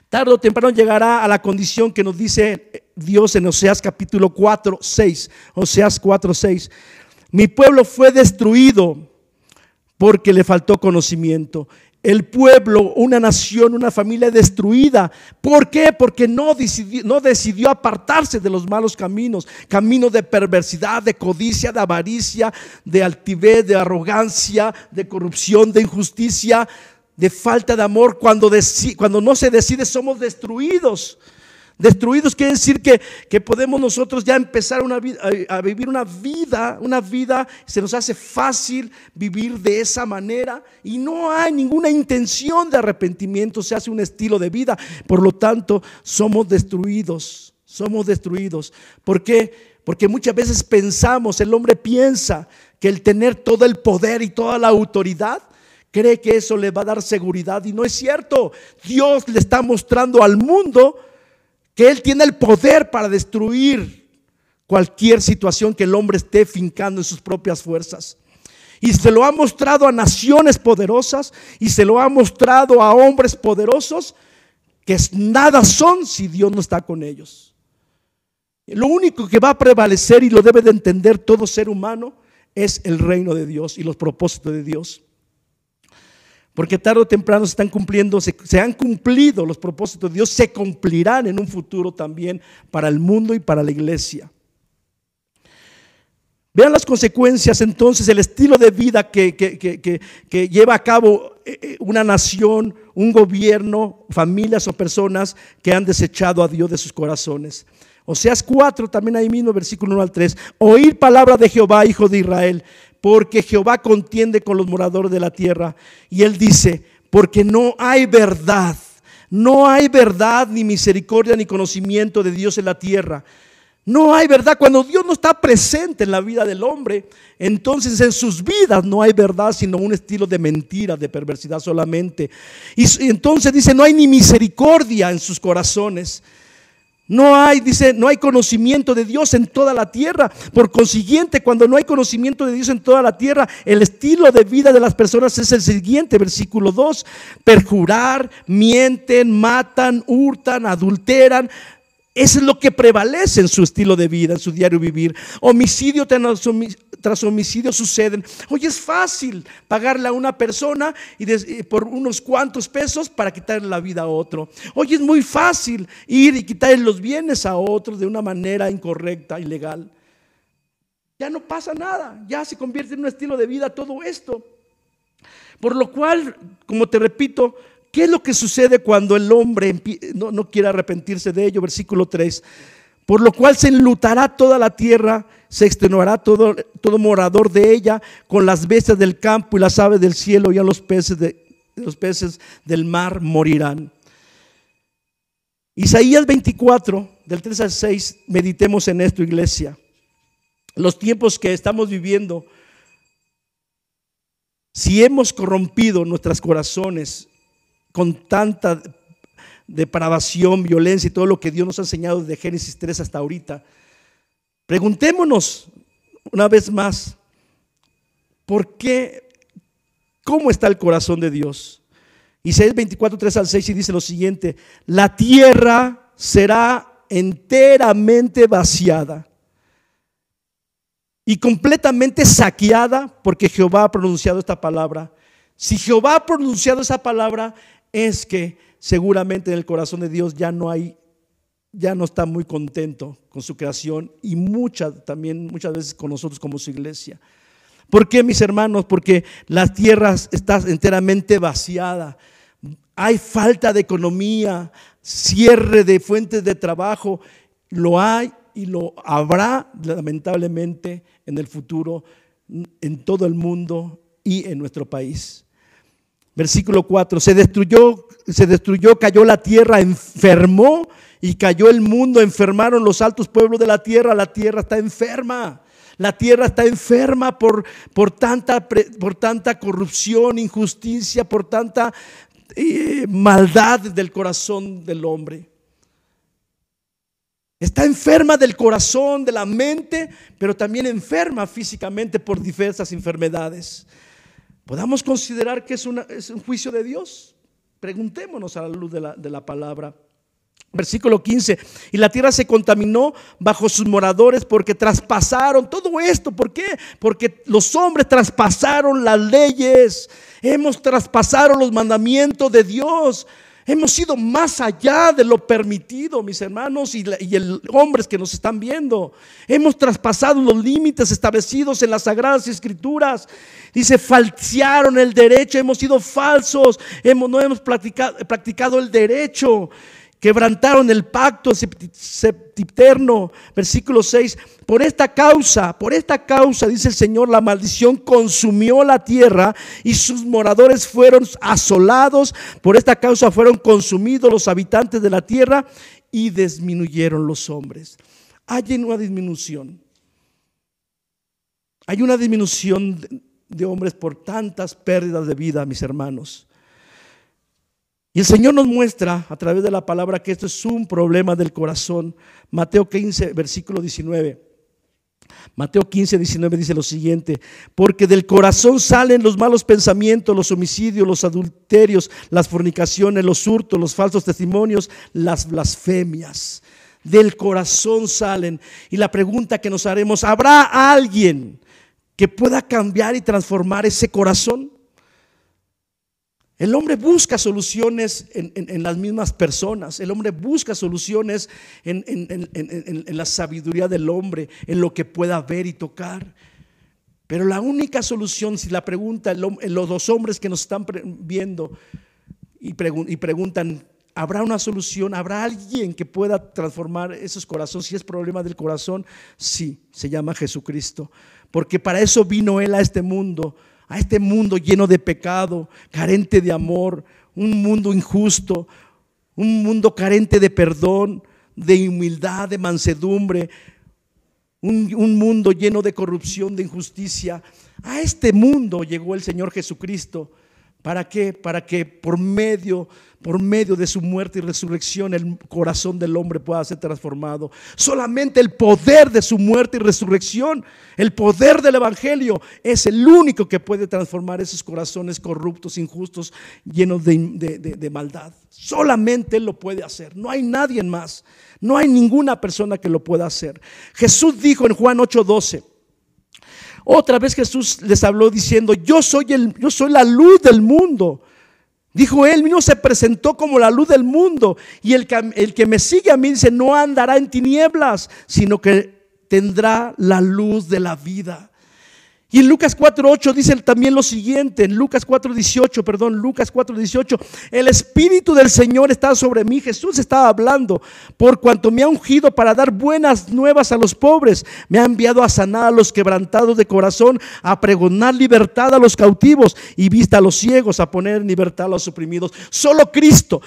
tarde o temprano llegará a la condición que nos dice Dios en Oseas capítulo 4:6. Oseas 4:6: mi pueblo fue destruido porque le faltó conocimiento. El pueblo, una nación, una familia destruida. ¿Por qué? Porque no decidió apartarse de los malos caminos de perversidad, de codicia, de avaricia, de altivez, de arrogancia, de corrupción, de injusticia, de falta de amor. Cuando no se decide, somos destruidos. Destruidos quiere decir que podemos nosotros ya empezar a vivir una vida, se nos hace fácil vivir de esa manera y no hay ninguna intención de arrepentimiento, se hace un estilo de vida. Por lo tanto, somos destruidos. ¿Por qué? Porque muchas veces el hombre piensa que el tener todo el poder y toda la autoridad, cree que eso le va a dar seguridad, y no es cierto. Dios le está mostrando al mundo que Él tiene el poder para destruir cualquier situación que el hombre esté fincando en sus propias fuerzas. Y se lo ha mostrado a naciones poderosas y se lo ha mostrado a hombres poderosos que nada son si Dios no está con ellos. Lo único que va a prevalecer, y lo debe de entender todo ser humano, es el reino de Dios y los propósitos de Dios. Porque tarde o temprano se han cumplido los propósitos de Dios, se cumplirán en un futuro también para el mundo y para la iglesia. Vean las consecuencias entonces, el estilo de vida que lleva a cabo una nación, un gobierno, familias o personas que han desechado a Dios de sus corazones. Oseas 4, también ahí mismo, versículo 1 al 3. Oíd palabra de Jehová, hijo de Israel, porque Jehová contiende con los moradores de la tierra. Y él dice, porque no hay verdad ni misericordia ni conocimiento de Dios en la tierra. No hay verdad. Cuando Dios no está presente en la vida del hombre, entonces en sus vidas no hay verdad, sino un estilo de mentira, de perversidad solamente. Y entonces dice, no hay ni misericordia en sus corazones. No hay, dice, no hay conocimiento de Dios en toda la tierra. Por consiguiente, cuando no hay conocimiento de Dios en toda la tierra, el estilo de vida de las personas es el siguiente, versículo 2: perjurar, mienten, matan, hurtan, adulteran. Eso es lo que prevalece en su estilo de vida, en su diario vivir. Homicidio tras homicidio suceden. Oye, es fácil pagarle a una persona por unos cuantos pesos para quitarle la vida a otro. Oye, es muy fácil ir y quitarle los bienes a otro de una manera incorrecta, ilegal. Ya no pasa nada, ya se convierte en un estilo de vida todo esto. Por lo cual, como te repito, ¿qué es lo que sucede cuando el hombre no quiere arrepentirse de ello? Versículo 3. Por lo cual se enlutará toda la tierra, se extenuará todo morador de ella, con las bestias del campo y las aves del cielo, y a los peces del mar morirán. Isaías 24, del 3 al 6, meditemos en esto, iglesia. Los tiempos que estamos viviendo, si hemos corrompido nuestros corazones con tanta depravación, violencia y todo lo que Dios nos ha enseñado desde Génesis 3 hasta ahorita, preguntémonos una vez más, ¿por qué? ¿Cómo está el corazón de Dios? Isaías 24, 3 al 6 y dice lo siguiente: la tierra será enteramente vaciada y completamente saqueada, porque Jehová ha pronunciado esta palabra. Si Jehová ha pronunciado esa palabra, es que seguramente en el corazón de Dios ya no está muy contento con su creación, y muchas veces con nosotros como su iglesia. ¿Por qué, mis hermanos? Porque la tierra está enteramente vaciada. Hay falta de economía, cierre de fuentes de trabajo. Lo hay y lo habrá lamentablemente en el futuro en todo el mundo y en nuestro país. Versículo 4: se destruyó, cayó la tierra, enfermó y cayó el mundo, enfermaron los altos pueblos de la tierra está enferma. La tierra está enferma por tanta corrupción, injusticia, por tanta maldad del corazón del hombre. Está enferma del corazón, de la mente, pero también enferma físicamente por diversas enfermedades. ¿Podamos considerar que es un juicio de Dios? Preguntémonos a la luz de la palabra. Versículo 15: y la tierra se contaminó bajo sus moradores, porque traspasaron todo esto. ¿Por qué? Porque los hombres traspasaron las leyes. Hemos traspasado los mandamientos de Dios. Hemos ido más allá de lo permitido, mis hermanos y hombres que nos están viendo. Hemos traspasado los límites establecidos en las Sagradas Escrituras. Dice, falsearon el derecho, hemos sido falsos, no hemos practicado el derecho. Quebrantaron el pacto sempiterno. Versículo 6: por esta causa, dice el Señor, la maldición consumió la tierra y sus moradores fueron asolados. Por esta causa fueron consumidos los habitantes de la tierra y disminuyeron los hombres. Hay una disminución. Hay una disminución de hombres por tantas pérdidas de vida, mis hermanos. Y el Señor nos muestra a través de la palabra que esto es un problema del corazón. Mateo 15, versículo 19. Mateo 15, 19 dice lo siguiente: porque del corazón salen los malos pensamientos, los homicidios, los adulterios, las fornicaciones, los hurtos, los falsos testimonios, las blasfemias. Del corazón salen. Y la pregunta que nos haremos: ¿habrá alguien que pueda cambiar y transformar ese corazón? El hombre busca soluciones en las mismas personas. El hombre busca soluciones en la sabiduría del hombre, en lo que pueda ver y tocar. Pero la única solución, si la pregunta los dos hombres que nos están viendo y preguntan, ¿Habrá una solución? ¿Habrá alguien que pueda transformar esos corazones? Si es problema del corazón, sí, se llama Jesucristo. Porque para eso vino Él a este mundo lleno de pecado, carente de amor, un mundo injusto, un mundo carente de perdón, de humildad, de mansedumbre, un mundo lleno de corrupción, de injusticia. A este mundo llegó el Señor Jesucristo. ¿Para qué? Para que por medio de su muerte y resurrección el corazón del hombre pueda ser transformado. Solamente el poder de su muerte y resurrección, el poder del evangelio, es el único que puede transformar esos corazones corruptos, injustos, llenos de maldad. Solamente Él lo puede hacer. No hay nadie más. No hay ninguna persona que lo pueda hacer. Jesús dijo en Juan 8:12. Otra vez Jesús les habló diciendo: yo soy la luz del mundo. Dijo Él mismo, se presentó como la luz del mundo. Y el que me sigue a mí, dice, no andará en tinieblas, sino que tendrá la luz de la vida. Y en Lucas 4:8 dice también lo siguiente, en Lucas 4:18, el Espíritu del Señor está sobre mí. Jesús estaba hablando, por cuanto me ha ungido para dar buenas nuevas a los pobres, me ha enviado a sanar a los quebrantados de corazón, a pregonar libertad a los cautivos y vista a los ciegos, a poner en libertad a los oprimidos. Solo Cristo,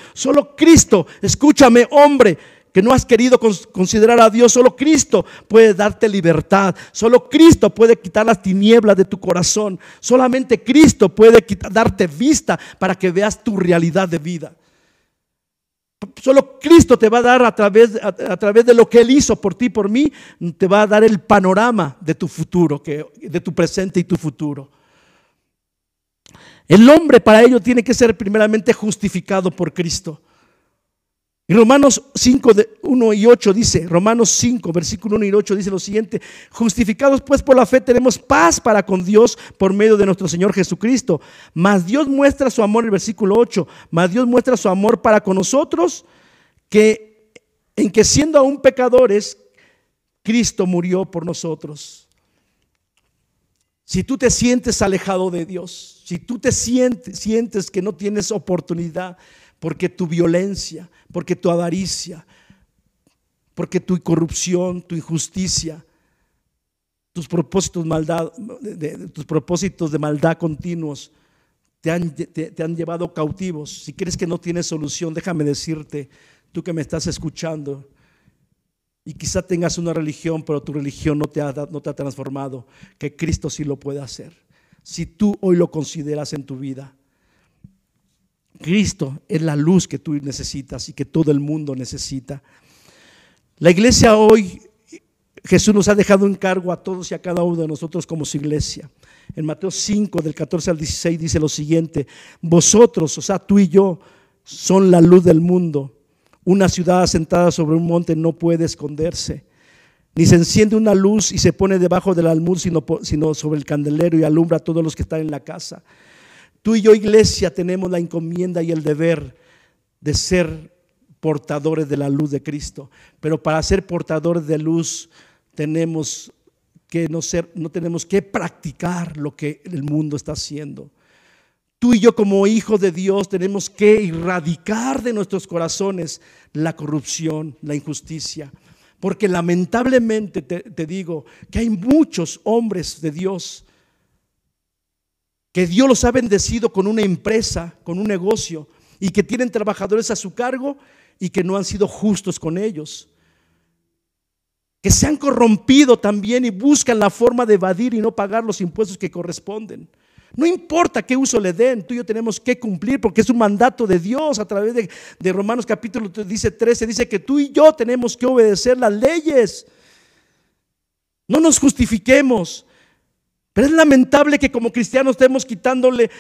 escúchame, hombre, que no has querido considerar a Dios, solo Cristo puede darte libertad. Solo Cristo puede quitar las tinieblas de tu corazón. Solamente Cristo puede darte vista para que veas tu realidad de vida. Solo Cristo te va a dar a través de lo que Él hizo por ti y por mí, te va a dar el panorama de tu futuro, de tu presente y tu futuro. El hombre para ello tiene que ser primeramente justificado por Cristo. Y Romanos 5, 1 y 8 dice, Romanos 5, versículo 1 y 8 dice lo siguiente: justificados pues por la fe tenemos paz para con Dios por medio de nuestro Señor Jesucristo. Mas Dios muestra su amor, el versículo 8, mas Dios muestra su amor para con nosotros, en que siendo aún pecadores, Cristo murió por nosotros. Si tú te sientes alejado de Dios, si tú te sientes que no tienes oportunidad, porque tu violencia, porque tu avaricia, porque tu corrupción, tu injusticia, tus propósitos de maldad continuos te han llevado cautivos. Si crees que no tienes solución, déjame decirte, tú que me estás escuchando, y quizá tengas una religión, pero tu religión no te ha transformado, que Cristo sí lo puede hacer. Si tú hoy lo consideras en tu vida, Cristo es la luz que tú necesitas y que todo el mundo necesita. La iglesia hoy, Jesús nos ha dejado encargo a todos y a cada uno de nosotros como su iglesia. En Mateo 5, del 14 al 16 dice lo siguiente: vosotros, o sea, tú y yo, son la luz del mundo. Una ciudad asentada sobre un monte no puede esconderse, ni se enciende una luz y se pone debajo del almud, sino sobre el candelero, y alumbra a todos los que están en la casa. Tú y yo, iglesia, tenemos la encomienda y el deber de ser portadores de la luz de Cristo. Pero para ser portadores de luz tenemos que practicar lo que el mundo está haciendo. Tú y yo, como hijos de Dios, tenemos que erradicar de nuestros corazones la corrupción, la injusticia. Porque lamentablemente te digo que hay muchos hombres de Dios que Dios los ha bendecido con una empresa, con un negocio, y que tienen trabajadores a su cargo y que no han sido justos con ellos, que se han corrompido también y buscan la forma de evadir y no pagar los impuestos que corresponden. No importa qué uso le den, tú y yo tenemos que cumplir, porque es un mandato de Dios. A través de Romanos capítulo 13 dice que tú y yo tenemos que obedecer las leyes. No nos justifiquemos. Pero es lamentable que como cristianos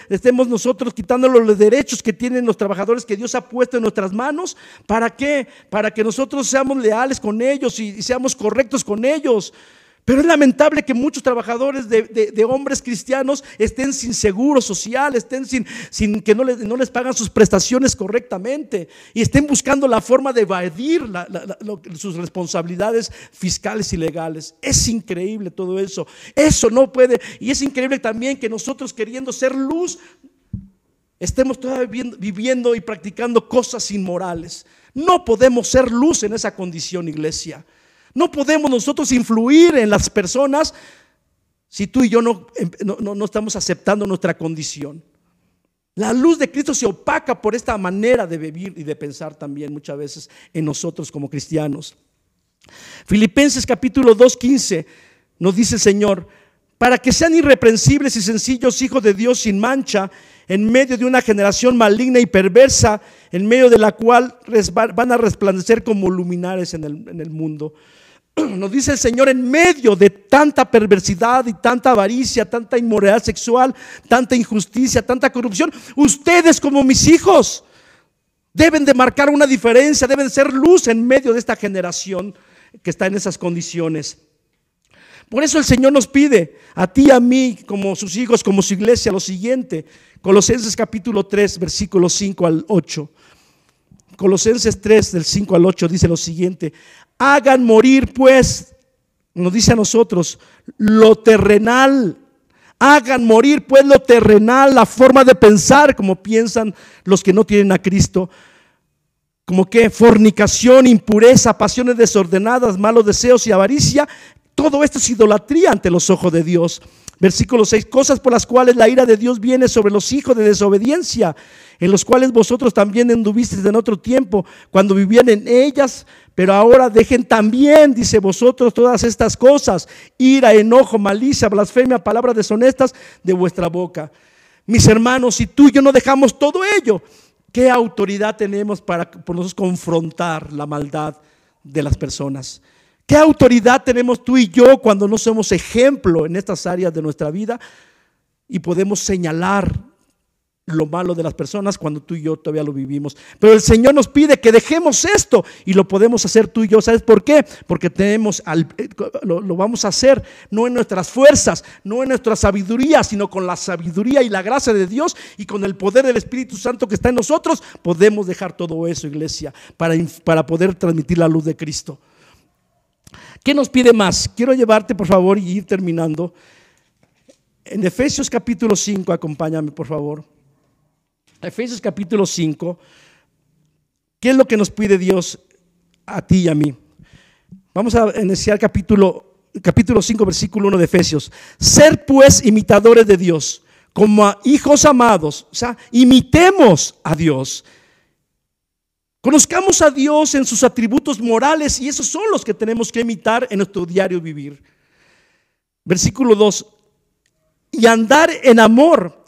estemos nosotros quitándole los derechos que tienen los trabajadores que Dios ha puesto en nuestras manos. ¿Para qué? Para que nosotros seamos leales con ellos y seamos correctos con ellos. Pero es lamentable que muchos trabajadores de hombres cristianos estén sin seguro social, estén sin que no les pagan sus prestaciones correctamente, y estén buscando la forma de evadir sus responsabilidades fiscales y legales. Es increíble todo eso. Eso no puede. Y es increíble también que nosotros, queriendo ser luz, estemos todavía viviendo y practicando cosas inmorales. No podemos ser luz en esa condición, iglesia. No podemos nosotros influir en las personas si tú y yo no estamos aceptando nuestra condición. La luz de Cristo se opaca por esta manera de vivir y de pensar también muchas veces en nosotros como cristianos. Filipenses capítulo 2:15 nos dice el Señor: para que sean irreprensibles y sencillos hijos de Dios sin mancha, en medio de una generación maligna y perversa, en medio de la cual van a resplandecer como luminares en el mundo. Nos dice el Señor, en medio de tanta perversidad y tanta avaricia, tanta inmoralidad sexual, tanta injusticia, tanta corrupción, ustedes como mis hijos deben de marcar una diferencia, deben de ser luz en medio de esta generación que está en esas condiciones. Por eso el Señor nos pide a ti y a mí, como sus hijos, como su iglesia, lo siguiente. Colosenses capítulo 3, versículos 5 al 8. Colosenses 3, del 5 al 8 dice lo siguiente: hagan morir pues, nos dice a nosotros, lo terrenal. Hagan morir pues lo terrenal, la forma de pensar como piensan los que no tienen a Cristo. Como que fornicación, impureza, pasiones desordenadas, malos deseos y avaricia. Todo esto es idolatría ante los ojos de Dios. Versículo 6: cosas por las cuales la ira de Dios viene sobre los hijos de desobediencia, en los cuales vosotros también anduvisteis en otro tiempo, cuando vivían en ellas. Pero ahora dejen también, dice, vosotros todas estas cosas: ira, enojo, malicia, blasfemia, palabras deshonestas de vuestra boca. Mis hermanos, si tú y yo no dejamos todo ello, ¿qué autoridad tenemos para por nosotros confrontar la maldad de las personas? ¿Qué autoridad tenemos tú y yo cuando no somos ejemplo en estas áreas de nuestra vida y podemos señalar lo malo de las personas cuando tú y yo todavía lo vivimos? Pero el Señor nos pide que dejemos esto y lo podemos hacer tú y yo. ¿Sabes por qué? Porque lo vamos a hacer no en nuestras fuerzas, no en nuestra sabiduría, sino con la sabiduría y la gracia de Dios y con el poder del Espíritu Santo que está en nosotros. Podemos dejar todo eso, iglesia, para poder transmitir la luz de Cristo. ¿Qué nos pide más? Quiero llevarte, por favor, y ir terminando. En Efesios capítulo 5, acompáñame, por favor. Efesios capítulo 5. ¿Qué es lo que nos pide Dios a ti y a mí? Vamos a iniciar capítulo 5, versículo 1 de Efesios. Ser pues imitadores de Dios, como a hijos amados. O sea, imitemos a Dios. Conozcamos a Dios en sus atributos morales, y esos son los que tenemos que imitar en nuestro diario vivir. Versículo 2: y andar en amor.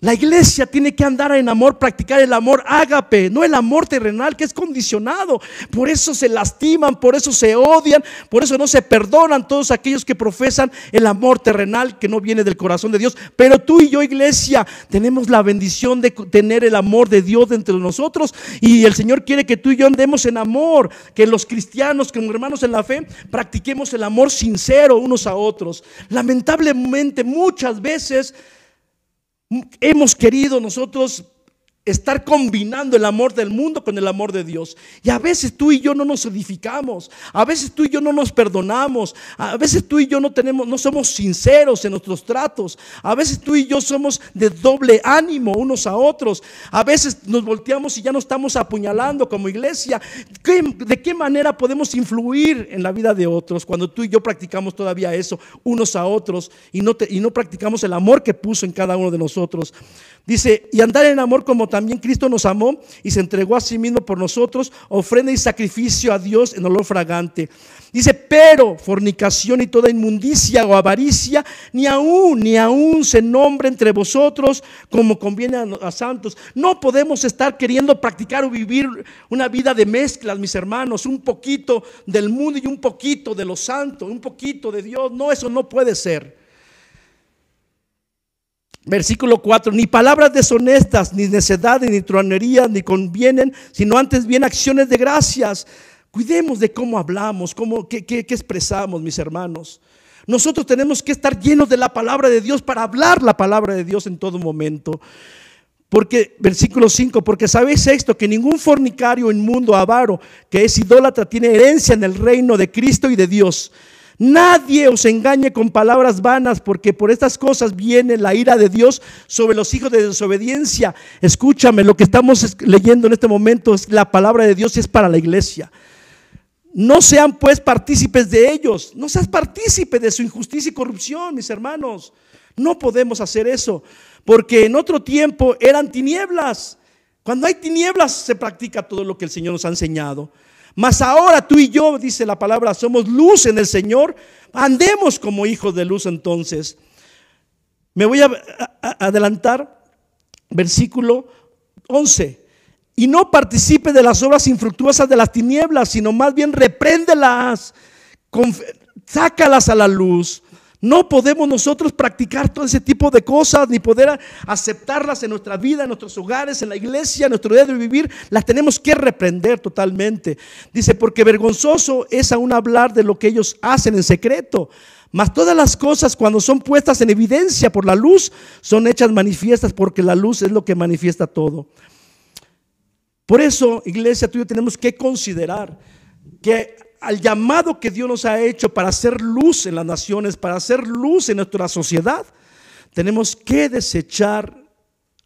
La iglesia tiene que andar en amor, practicar el amor ágape, no el amor terrenal que es condicionado. Por eso se lastiman, por eso se odian, por eso no se perdonan todos aquellos que profesan el amor terrenal que no viene del corazón de Dios. Pero tú y yo, iglesia, tenemos la bendición de tener el amor de Dios dentro de nosotros, y el Señor quiere que tú y yo andemos en amor, que los cristianos, como hermanos en la fe, practiquemos el amor sincero unos a otros. Lamentablemente muchas veces hemos querido nosotros estar combinando el amor del mundo con el amor de Dios, y a veces tú y yo no nos edificamos, a veces tú y yo no nos perdonamos, a veces tú y yo no somos sinceros en nuestros tratos, a veces tú y yo somos de doble ánimo unos a otros, a veces nos volteamos y ya no estamos apuñalando como iglesia. ¿De qué manera podemos influir en la vida de otros cuando tú y yo practicamos todavía eso unos a otros y no practicamos el amor que puso en cada uno de nosotros? Dice: y andar en amor como también Cristo nos amó y se entregó a sí mismo por nosotros, ofrenda y sacrificio a Dios en olor fragante. Dice: pero fornicación y toda inmundicia o avaricia ni aún se nombre entre vosotros como conviene a santos. No podemos estar queriendo practicar o vivir una vida de mezclas, mis hermanos, un poquito del mundo y un poquito de lo santo, un poquito de Dios. No, eso no puede ser. Versículo 4: ni palabras deshonestas, ni necedades, ni truanerías, ni convienen, sino antes bien acciones de gracias. Cuidemos de cómo hablamos, qué expresamos, mis hermanos. Nosotros tenemos que estar llenos de la palabra de Dios para hablar la palabra de Dios en todo momento. Porque, versículo 5: porque sabéis esto, que ningún fornicario, inmundo, avaro, que es idólatra, tiene herencia en el reino de Cristo y de Dios. Nadie os engañe con palabras vanas, porque por estas cosas viene la ira de Dios sobre los hijos de desobediencia. Escúchame, lo que estamos leyendo en este momento es la palabra de Dios y es para la iglesia. No sean pues partícipes de ellos. No seas partícipe de su injusticia y corrupción, mis hermanos. No podemos hacer eso, porque en otro tiempo eran tinieblas. Cuando hay tinieblas se practica todo lo que el Señor nos ha enseñado. Mas ahora tú y yo, dice la palabra, somos luz en el Señor. Andemos como hijos de luz entonces. Me voy a adelantar, versículo 11. Y no participe de las obras infructuosas de las tinieblas, sino más bien repréndelas, sácalas a la luz. No podemos nosotros practicar todo ese tipo de cosas, ni poder aceptarlas en nuestra vida, en nuestros hogares, en la iglesia, en nuestro día de vivir. Las tenemos que reprender totalmente. Dice, porque vergonzoso es aún hablar de lo que ellos hacen en secreto. Mas todas las cosas, cuando son puestas en evidencia por la luz, son hechas manifiestas, porque la luz es lo que manifiesta todo. Por eso, iglesia, tú y yo tenemos que considerar que al llamado que Dios nos ha hecho para hacer luz en las naciones, para hacer luz en nuestra sociedad, tenemos que desechar,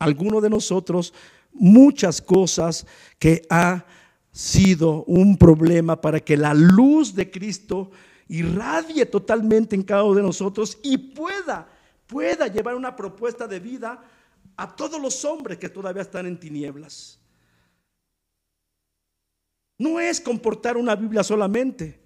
alguno de nosotros, muchas cosas que ha sido un problema para que la luz de Cristo irradie totalmente en cada uno de nosotros y pueda llevar una propuesta de vida a todos los hombres que todavía están en tinieblas. No es comportar una Biblia solamente.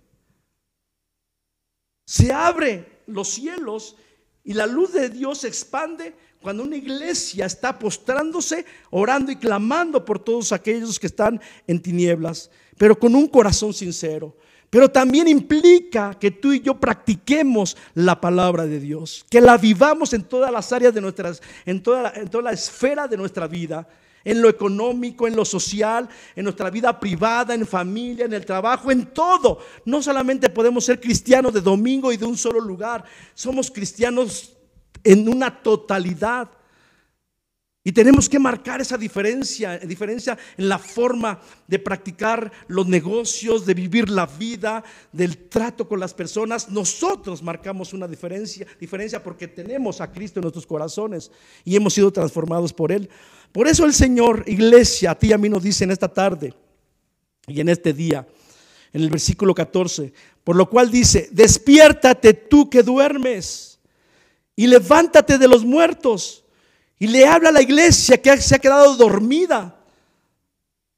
Se abre los cielos y la luz de Dios se expande cuando una iglesia está postrándose, orando y clamando por todos aquellos que están en tinieblas, pero con un corazón sincero. Pero también implica que tú y yo practiquemos la palabra de Dios, que la vivamos en todas las áreas de en toda la esfera de nuestra vida. En lo económico, en lo social, en nuestra vida privada, en familia, en el trabajo, en todo. No solamente podemos ser cristianos de domingo y de un solo lugar. Somos cristianos en una totalidad. Y tenemos que marcar esa diferencia en la forma de practicar los negocios, de vivir la vida, del trato con las personas. Nosotros marcamos una diferencia porque tenemos a Cristo en nuestros corazones y hemos sido transformados por Él. Por eso el Señor, iglesia, a ti y a mí nos dice en esta tarde y en este día, en el versículo 14, por lo cual dice, despiértate tú que duermes y levántate de los muertos. Y le habla a la iglesia que se ha quedado dormida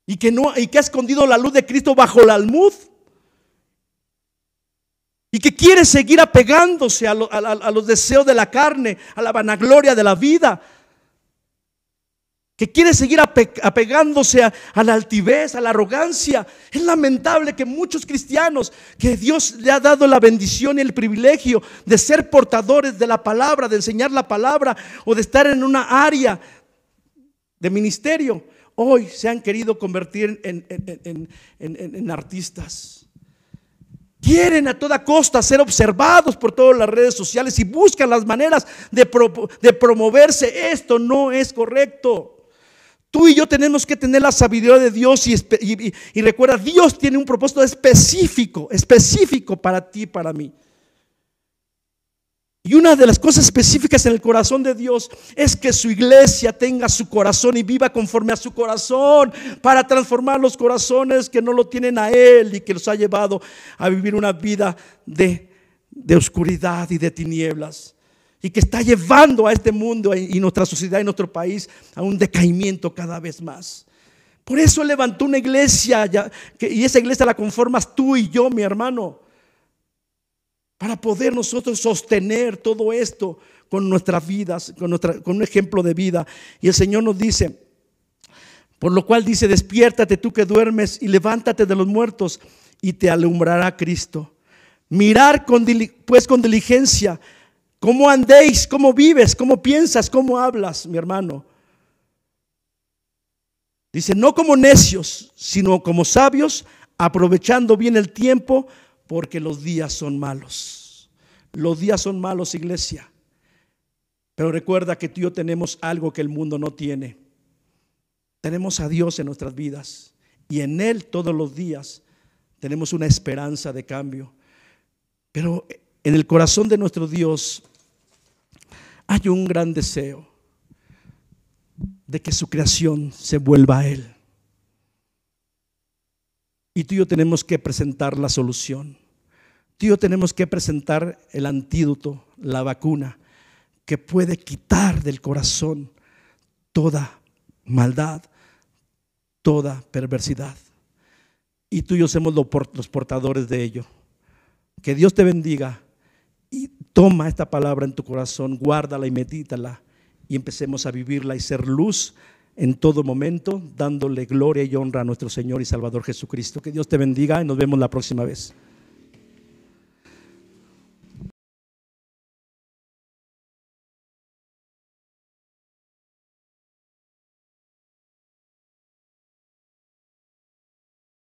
y que ha escondido la luz de Cristo bajo el almud y que quiere seguir apegándose a los deseos de la carne, a la vanagloria de la vida, que quiere seguir apegándose a la altivez, a la arrogancia. Es lamentable que muchos cristianos que Dios le ha dado la bendición y el privilegio de ser portadores de la palabra, de enseñar la palabra o de estar en una área de ministerio, hoy se han querido convertir en artistas. Quieren a toda costa ser observados por todas las redes sociales y buscan las maneras de promoverse. Esto no es correcto. Tú y yo tenemos que tener la sabiduría de Dios y recuerda, Dios tiene un propósito específico para ti y para mí. Y una de las cosas específicas en el corazón de Dios es que su iglesia tenga su corazón y viva conforme a su corazón, para transformar los corazones que no lo tienen a Él y que los ha llevado a vivir una vida de oscuridad y de tinieblas. Y que está llevando a este mundo y nuestra sociedad y nuestro país a un decaimiento cada vez más. Por eso levantó una iglesia y esa iglesia la conformas tú y yo, mi hermano, para poder nosotros sostener todo esto con nuestras vidas, con un ejemplo de vida. Y el Señor nos dice, por lo cual dice, despiértate tú que duermes y levántate de los muertos y te alumbrará Cristo. Mirar pues con diligencia cómo andéis, cómo vives, cómo piensas, cómo hablas, mi hermano. Dice, no como necios, sino como sabios, aprovechando bien el tiempo, porque los días son malos. Los días son malos, iglesia. Pero recuerda que tú y yo tenemos algo que el mundo no tiene. Tenemos a Dios en nuestras vidas y en Él todos los días tenemos una esperanza de cambio. Pero en el corazón de nuestro Dios hay un gran deseo de que su creación se vuelva a Él. Y tú y yo tenemos que presentar la solución. Tú y yo tenemos que presentar el antídoto, la vacuna, que puede quitar del corazón toda maldad, toda perversidad. Y tú y yo somos los portadores de ello. Que Dios te bendiga y toma esta palabra en tu corazón, guárdala y medítala y empecemos a vivirla y ser luz en todo momento, dándole gloria y honra a nuestro Señor y Salvador Jesucristo. Que Dios te bendiga y nos vemos la próxima vez.